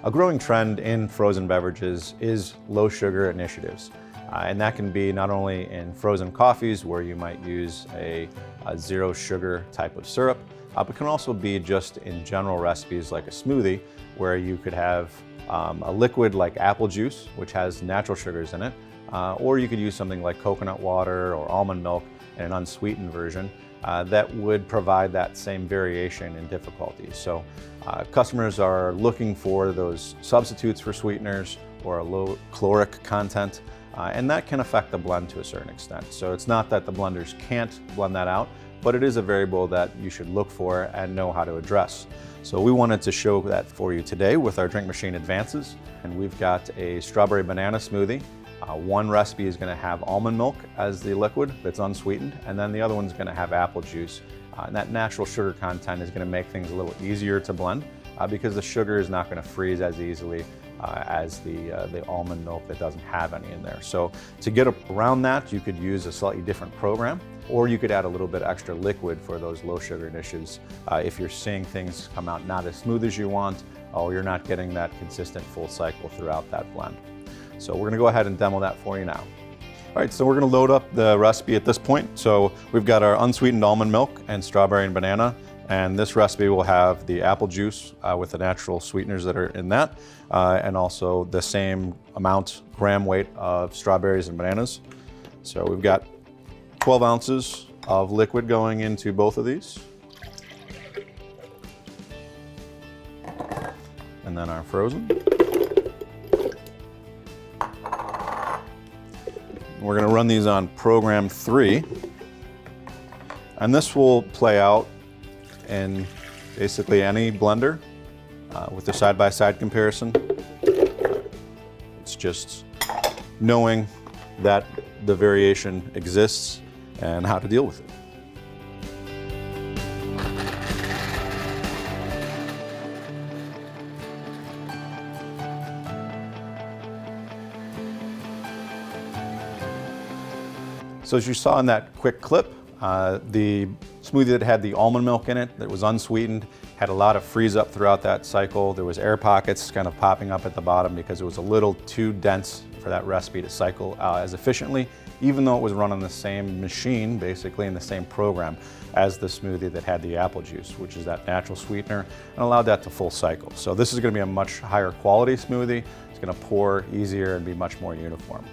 A growing trend in frozen beverages is low sugar initiatives. And that can be not only in frozen coffees where you might use a zero sugar type of syrup, but can also be just in general recipes like a smoothie where you could have a liquid like apple juice, which has natural sugars in it, or you could use something like coconut water or almond milk in an unsweetened version that would provide that same variation in difficulty. So customers are looking for those substitutes for sweeteners or a low caloric content, and that can affect the blend to a certain extent. So it's not that the blenders can't blend that out, but it is a variable that you should look for and know how to address. So we wanted to show that for you today with our Drink Machine Advances, and we've got a strawberry banana smoothie. One recipe is going to have almond milk as the liquid that's unsweetened, and then the other one's going to have apple juice. And that natural sugar content is going to make things a little easier to blend because the sugar is not going to freeze as easily as the almond milk that doesn't have any in there. So to get around that, you could use a slightly different program, or you could add a little bit extra liquid for those low sugar initiatives if you're seeing things come out not as smooth as you want, or you're not getting that consistent full cycle throughout that blend. So we're gonna go ahead and demo that for you now. All right, so we're gonna load up the recipe at this point. So we've got our unsweetened almond milk and strawberry and banana, and this recipe will have the apple juice with the natural sweeteners that are in that, and also the same amount, gram weight of strawberries and bananas. So we've got 12 ounces of liquid going into both of these. And then our frozen. We're going to run these on program 3, and this will play out in basically any blender with the side-by-side comparison. It's just knowing that the variation exists and how to deal with it. So as you saw in that quick clip, the smoothie that had the almond milk in it, that was unsweetened, had a lot of freeze up throughout that cycle. There was air pockets kind of popping up at the bottom because it was a little too dense for that recipe to cycle as efficiently, even though it was run on the same machine, basically in the same program as the smoothie that had the apple juice, which is that natural sweetener, and allowed that to full cycle. So this is going to be a much higher quality smoothie. It's going to pour easier and be much more uniform.